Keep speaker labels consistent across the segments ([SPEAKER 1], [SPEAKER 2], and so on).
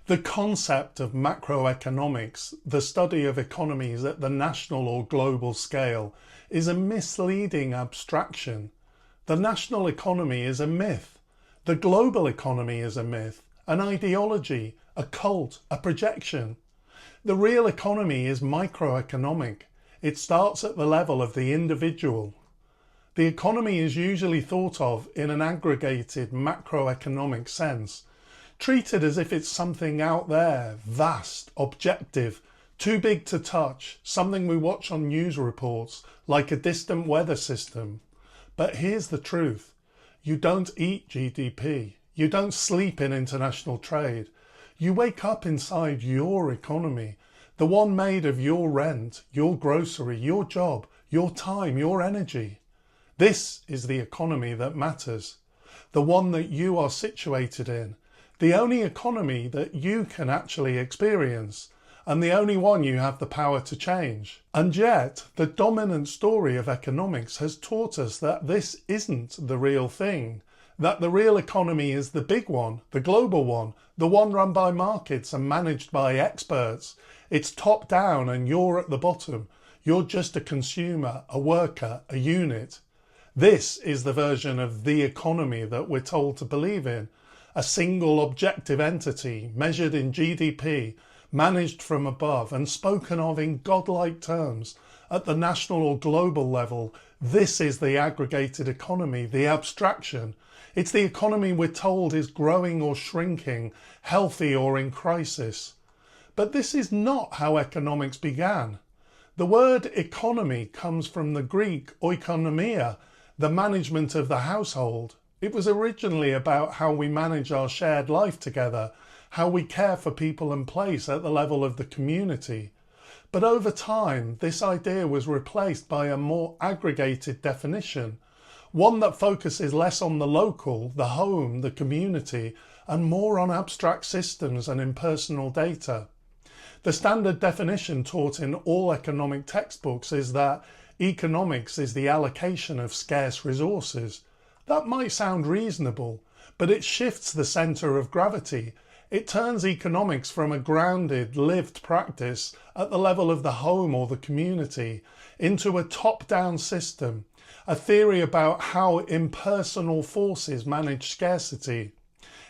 [SPEAKER 1] The concept of macroeconomics, the study of economies at the national or global scale, is a misleading abstraction. The national economy is a myth. The global economy is a myth, an ideology, a cult, a projection. The real economy is microeconomic. It starts at the level of the individual. The economy is usually thought of in an aggregated macroeconomic sense, treated as if it's something out there, vast, objective, too big to touch, something we watch on news reports, like a distant weather system. But here's the truth. You don't eat GDP. You don't sleep in international trade. You wake up inside your economy, the one made of your rent, your grocery, your job, your time, your energy. This is the economy that matters, the one that you are situated in, the only economy that you can actually experience, and the only one you have the power to change. And yet, the dominant story of economics has taught us that this isn't the real thing, that the real economy is the big one, the global one, the one run by markets and managed by experts. It's top down and you're at the bottom. You're just a consumer, a worker, a unit. This is the version of the economy that we're told to believe in. A single objective entity measured in GDP, managed from above and spoken of in godlike terms at the national or global level. This is the aggregated economy, the abstraction. It's the economy we're told is growing or shrinking, healthy or in crisis. But this is not how economics began. The word economy comes from the Greek oikonomia, the management of the household. It was originally about how we manage our shared life together, how we care for people and place at the level of the community. But over time, this idea was replaced by a more aggregated definition, one that focuses less on the local, the home, the community, and more on abstract systems and impersonal data. The standard definition taught in all economic textbooks is that economics is the allocation of scarce resources. That might sound reasonable, but it shifts the centre of gravity. It turns economics from a grounded, lived practice at the level of the home or the community into a top-down system, a theory about how impersonal forces manage scarcity.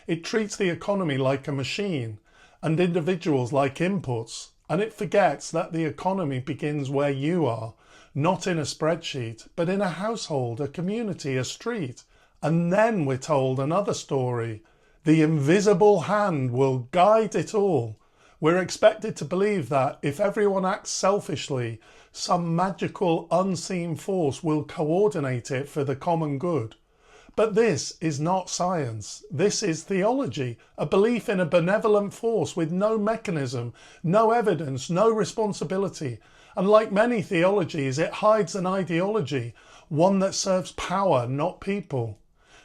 [SPEAKER 1] It treats the economy like a machine and individuals like inputs, and it forgets that the economy begins where you are, not in a spreadsheet, but in a household, a community, a street. And then we're told another story. The invisible hand will guide it all. We're expected to believe that if everyone acts selfishly, some magical unseen force will coordinate it for the common good. But this is not science. This is theology, a belief in a benevolent force with no mechanism, no evidence, no responsibility. And like many theologies, it hides an ideology, one that serves power, not people.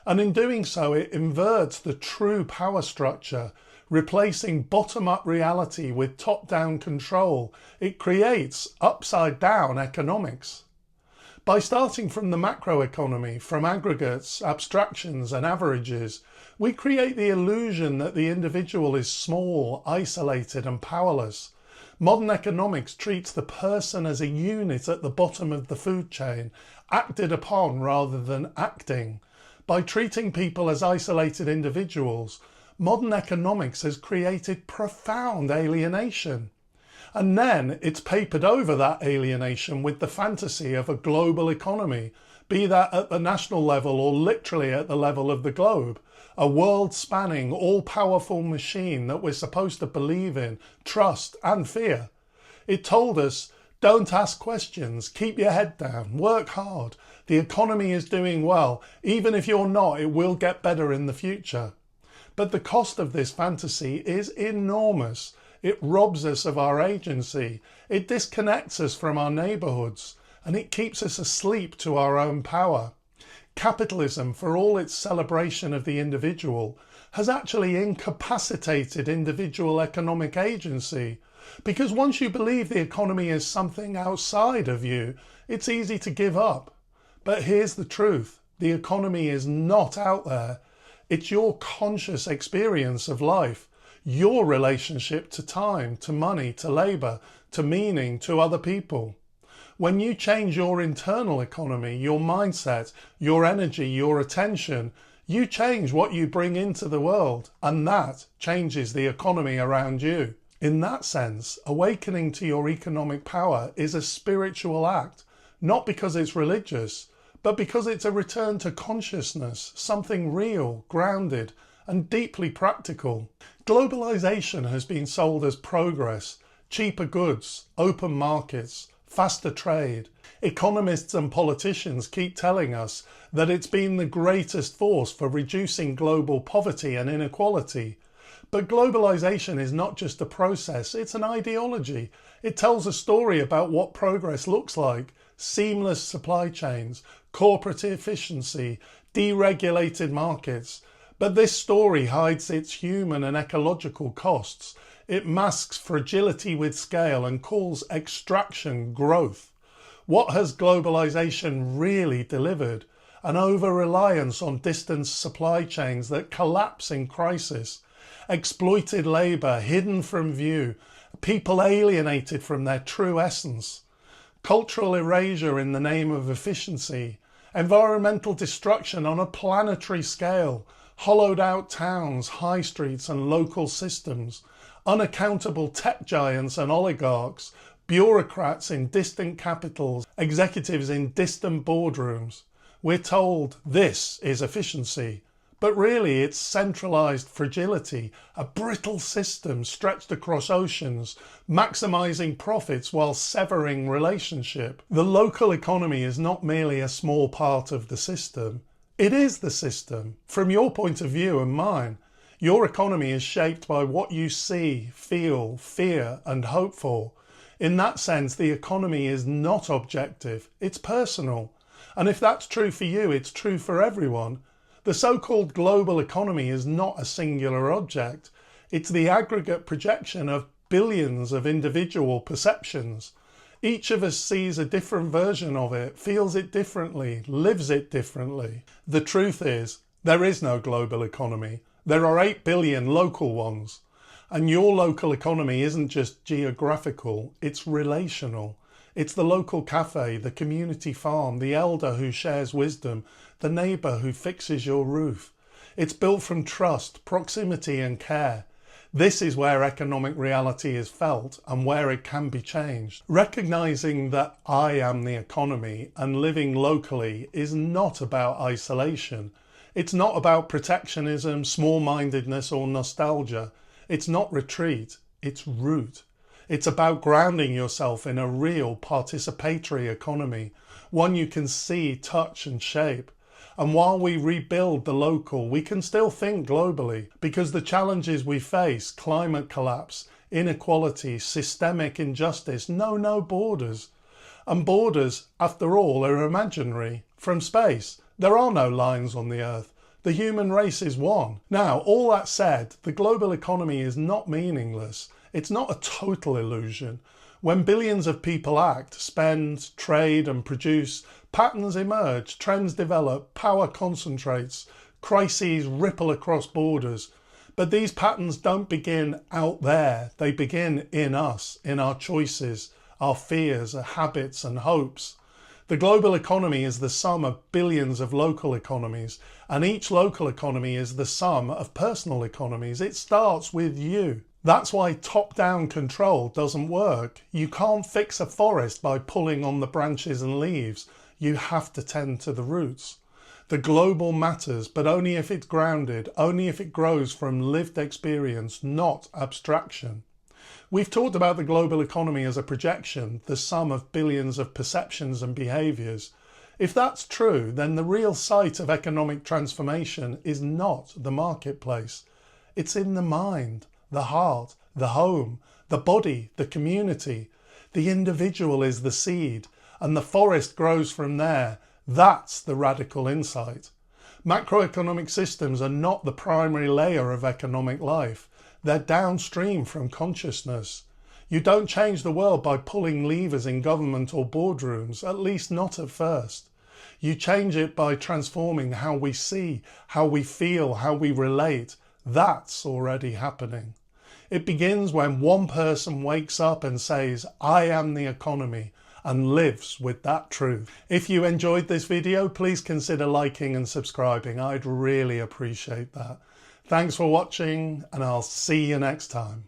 [SPEAKER 1] And in doing so, it inverts the true power structure, replacing bottom-up reality with top-down control. It creates upside-down economics. By starting from the macroeconomy, from aggregates, abstractions and averages, we create the illusion that the individual is small, isolated and powerless. Modern economics treats the person as a unit at the bottom of the food chain, acted upon rather than acting. By treating people as isolated individuals, modern economics has created profound alienation. And then it's papered over that alienation with the fantasy of a global economy, be that at the national level or literally at the level of the globe, a world-spanning, all-powerful machine that we're supposed to believe in, trust and fear. It told us, don't ask questions, keep your head down, work hard. The economy is doing well. Even if you're not, it will get better in the future. But the cost of this fantasy is enormous. It robs us of our agency. It disconnects us from our neighbourhoods, and it keeps us asleep to our own power. Capitalism, for all its celebration of the individual, has actually incapacitated individual economic agency. Because once you believe the economy is something outside of you, it's easy to give up. But here's the truth. The economy is not out there. It's your conscious experience of life, your relationship to time, to money, to labour, to meaning, to other people. When you change your internal economy, your mindset, your energy, your attention, you change what you bring into the world, and that changes the economy around you. In that sense, awakening to your economic power is a spiritual act, not because it's religious, but because it's a return to consciousness, something real, grounded, and deeply practical. Globalization has been sold as progress, cheaper goods, open markets, faster trade. Economists and politicians keep telling us that it's been the greatest force for reducing global poverty and inequality. But globalization is not just a process, it's an ideology. It tells a story about what progress looks like: seamless supply chains, corporate efficiency, deregulated markets. But this story hides its human and ecological costs. It masks fragility with scale and calls extraction growth. What has globalization really delivered? An over-reliance on distant supply chains that collapse in crisis, exploited labour hidden from view, people alienated from their true essence, cultural erasure in the name of efficiency, environmental destruction on a planetary scale, hollowed out towns, high streets and local systems, unaccountable tech giants and oligarchs, bureaucrats in distant capitals, executives in distant boardrooms. We're told this is efficiency, but really it's centralised fragility, a brittle system stretched across oceans, maximising profits while severing relationship. The local economy is not merely a small part of the system, it is the system. From your point of view and mine, your economy is shaped by what you see, feel, fear and hope for. In that sense, the economy is not objective, it's personal. And if that's true for you, it's true for everyone. The so-called global economy is not a singular object. It's the aggregate projection of billions of individual perceptions. Each of us sees a different version of it, feels it differently, lives it differently. The truth is, there is no global economy. There are 8 billion local ones. And your local economy isn't just geographical, it's relational. It's the local cafe, the community farm, the elder who shares wisdom, the neighbour who fixes your roof. It's built from trust, proximity and care. This is where economic reality is felt and where it can be changed. Recognising that I am the economy and living locally is not about isolation. It's not about protectionism, small-mindedness or nostalgia. It's not retreat, it's root. It's about grounding yourself in a real participatory economy, one you can see, touch and shape. And while we rebuild the local, we can still think globally, because the challenges we face, climate collapse, inequality, systemic injustice, know no borders. And borders, after all, are imaginary. From space, there are no lines on the earth. The human race is one. Now, all that said, the global economy is not meaningless. It's not a total illusion. When billions of people act, spend, trade and produce, patterns emerge, trends develop, power concentrates, crises ripple across borders. But these patterns don't begin out there, they begin in us, in our choices, our fears, our habits and hopes. The global economy is the sum of billions of local economies, and each local economy is the sum of personal economies. It starts with you. That's why top-down control doesn't work. You can't fix a forest by pulling on the branches and leaves. You have to tend to the roots. The global matters, but only if it's grounded, only if it grows from lived experience, not abstraction. We've talked about the global economy as a projection, the sum of billions of perceptions and behaviours. If that's true, then the real site of economic transformation is not the marketplace. It's in the mind, the heart, the home, the body, the community. The individual is the seed, and the forest grows from there. That's the radical insight. Macroeconomic systems are not the primary layer of economic life. They're downstream from consciousness. You don't change the world by pulling levers in government or boardrooms, at least not at first. You change it by transforming how we see, how we feel, how we relate. That's already happening. It begins when one person wakes up and says, "I am the economy," and lives with that truth. If you enjoyed this video, please consider liking and subscribing. I'd really appreciate that. Thanks for watching, and I'll see you next time.